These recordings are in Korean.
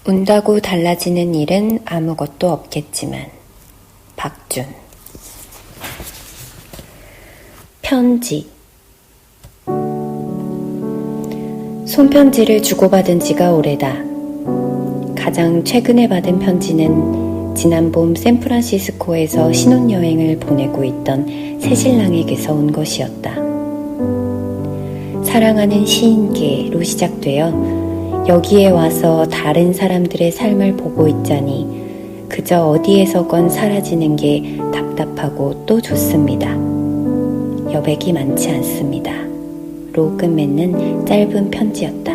운다고 달라지는 일은 아무것도 없겠지만. 박준. 편지. 손편지를 주고받은 지가 오래다. 가장 최근에 받은 편지는 지난 봄 샌프란시스코에서 신혼여행을 보내고 있던 새신랑에게서 온 것이었다. 사랑하는 시인계로 시작되어 여기에 와서 다른 사람들의 삶을 보고 있자니 그저 어디에서건 사라지는 게 답답하고 또 좋습니다. 여백이 많지 않습니다. 로 끝맺는 짧은 편지였다.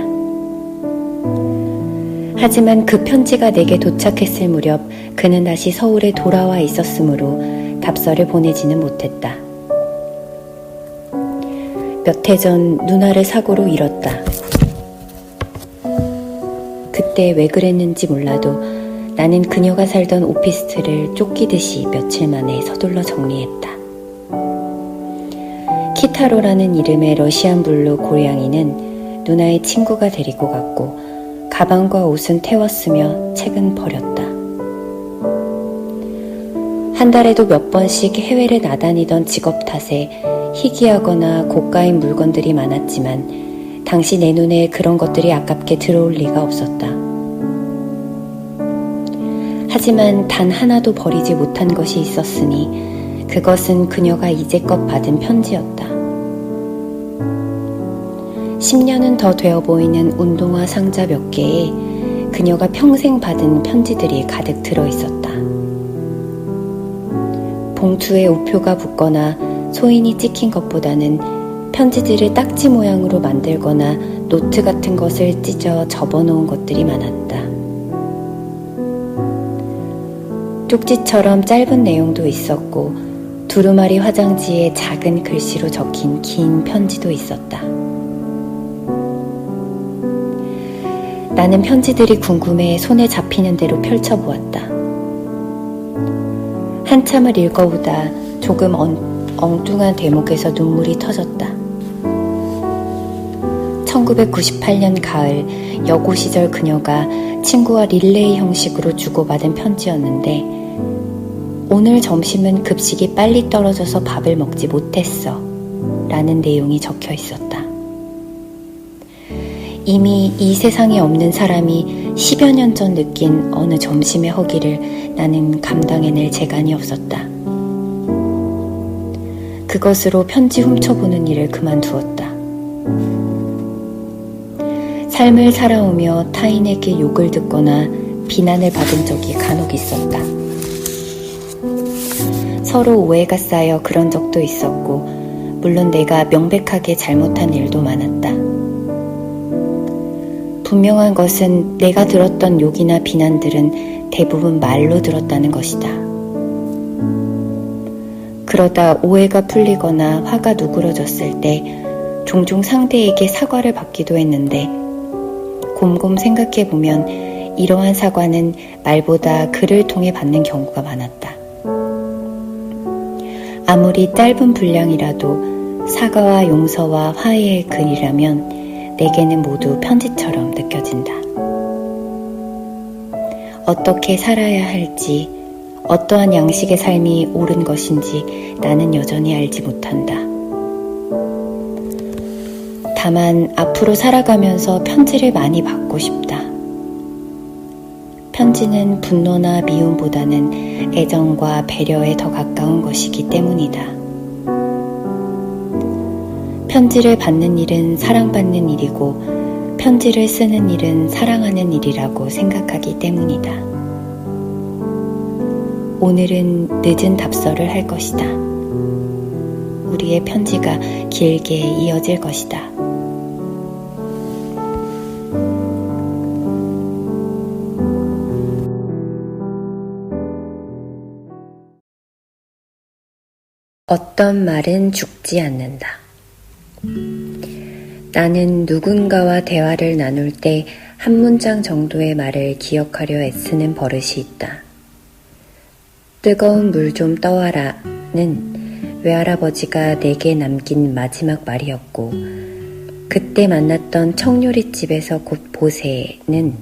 하지만 그 편지가 내게 도착했을 무렵 그는 다시 서울에 돌아와 있었으므로 답서를 보내지는 못했다. 몇 해 전 누나를 사고로 잃었다. 그때 왜 그랬는지 몰라도 나는 그녀가 살던 오피스텔을 쫓기듯이 며칠 만에 서둘러 정리했다. 키타로라는 이름의 러시안 블루 고양이는 누나의 친구가 데리고 갔고 가방과 옷은 태웠으며 책은 버렸다. 한 달에도 몇 번씩 해외를 나다니던 직업 탓에 희귀하거나 고가인 물건들이 많았지만 당시 내 눈에 그런 것들이 아깝게 들어올 리가 없었다. 하지만 단 하나도 버리지 못한 것이 있었으니 그것은 그녀가 이제껏 받은 편지였다. 10년은 더 되어 보이는 운동화 상자 몇 개에 그녀가 평생 받은 편지들이 가득 들어있었다. 봉투에 우표가 붙거나 소인이 찍힌 것보다는 편지들을 딱지 모양으로 만들거나 노트 같은 것을 찢어 접어놓은 것들이 많았다. 쪽지처럼 짧은 내용도 있었고 두루마리 화장지에 작은 글씨로 적힌 긴 편지도 있었다. 나는 편지들이 궁금해 손에 잡히는 대로 펼쳐보았다. 한참을 읽어보다 조금 엉뚱한 대목에서 눈물이 터졌다. 1998년 가을 여고 시절 그녀가 친구와 릴레이 형식으로 주고받은 편지였는데 오늘 점심은 급식이 빨리 떨어져서 밥을 먹지 못했어 라는 내용이 적혀 있었다. 이미 이 세상에 없는 사람이 10여 년 전 느낀 어느 점심의 허기를 나는 감당해낼 재간이 없었다. 그것으로 편지 훔쳐보는 일을 그만두었다. 삶을 살아오며 타인에게 욕을 듣거나 비난을 받은 적이 간혹 있었다. 서로 오해가 쌓여 그런 적도 있었고 물론 내가 명백하게 잘못한 일도 많았다. 분명한 것은 내가 들었던 욕이나 비난들은 대부분 말로 들었다는 것이다. 그러다 오해가 풀리거나 화가 누그러졌을 때 종종 상대에게 사과를 받기도 했는데 곰곰 생각해보면 이러한 사과는 말보다 글을 통해 받는 경우가 많았다. 아무리 짧은 분량이라도 사과와 용서와 화해의 글이라면 내게는 모두 편지처럼 느껴진다. 어떻게 살아야 할지, 어떠한 양식의 삶이 옳은 것인지 나는 여전히 알지 못한다. 다만 앞으로 살아가면서 편지를 많이 받고 싶다. 편지는 분노나 미움보다는 애정과 배려에 더 가까운 것이기 때문이다. 편지를 받는 일은 사랑받는 일이고 편지를 쓰는 일은 사랑하는 일이라고 생각하기 때문이다. 오늘은 늦은 답서를 할 것이다. 우리의 편지가 길게 이어질 것이다. 어떤 말은 죽지 않는다. 나는 누군가와 대화를 나눌 때 한 문장 정도의 말을 기억하려 애쓰는 버릇이 있다. 뜨거운 물 좀 떠와라는 외할아버지가 내게 남긴 마지막 말이었고 그때 만났던 청요리집에서 곧 보세는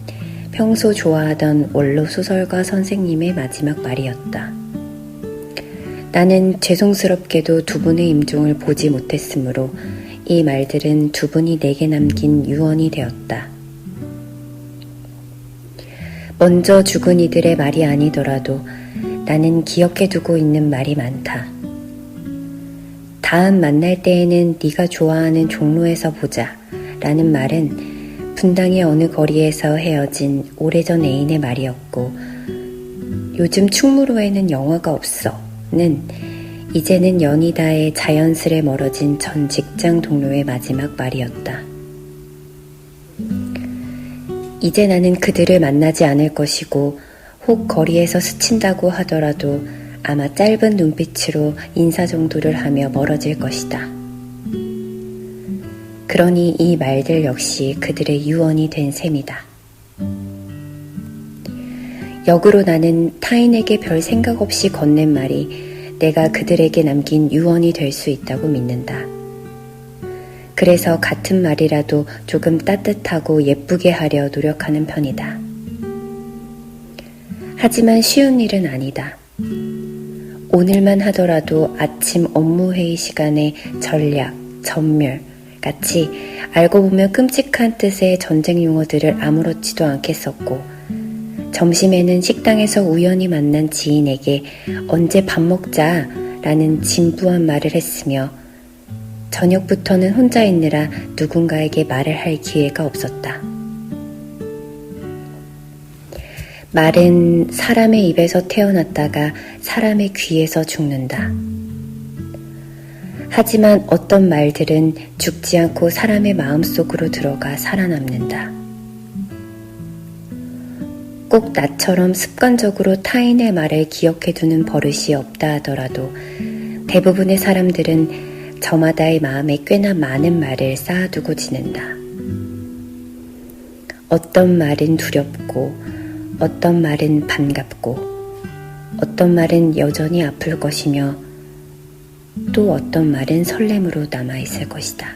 평소 좋아하던 원로 소설가 선생님의 마지막 말이었다. 나는 죄송스럽게도 두 분의 임종을 보지 못했으므로 이 말들은 두 분이 내게 남긴 유언이 되었다. 먼저 죽은 이들의 말이 아니더라도 나는 기억해두고 있는 말이 많다. 다음 만날 때에는 네가 좋아하는 종로에서 보자 라는 말은 분당의 어느 거리에서 헤어진 오래전 애인의 말이었고, 요즘 충무로에는 영화가 없어 는 이제는 연이다의 자연스레 멀어진 전 직장 동료의 마지막 말이었다. 이제 나는 그들을 만나지 않을 것이고, 혹 거리에서 스친다고 하더라도 아마 짧은 눈빛으로 인사 정도를 하며 멀어질 것이다. 그러니 이 말들 역시 그들의 유언이 된 셈이다. 역으로 나는 타인에게 별 생각 없이 건넨 말이 내가 그들에게 남긴 유언이 될 수 있다고 믿는다. 그래서 같은 말이라도 조금 따뜻하고 예쁘게 하려 노력하는 편이다. 하지만 쉬운 일은 아니다. 오늘만 하더라도 아침 업무 회의 시간에 전략, 전멸 같이 알고 보면 끔찍한 뜻의 전쟁 용어들을 아무렇지도 않게 썼고, 점심에는 식당에서 우연히 만난 지인에게 언제 밥 먹자 라는 진부한 말을 했으며, 저녁부터는 혼자 있느라 누군가에게 말을 할 기회가 없었다. 말은 사람의 입에서 태어났다가 사람의 귀에서 죽는다. 하지만 어떤 말들은 죽지 않고 사람의 마음속으로 들어가 살아남는다. 꼭 나처럼 습관적으로 타인의 말을 기억해두는 버릇이 없다 하더라도 대부분의 사람들은 저마다의 마음에 꽤나 많은 말을 쌓아두고 지낸다. 어떤 말은 두렵고, 어떤 말은 반갑고, 어떤 말은 여전히 아플 것이며, 또 어떤 말은 설렘으로 남아있을 것이다.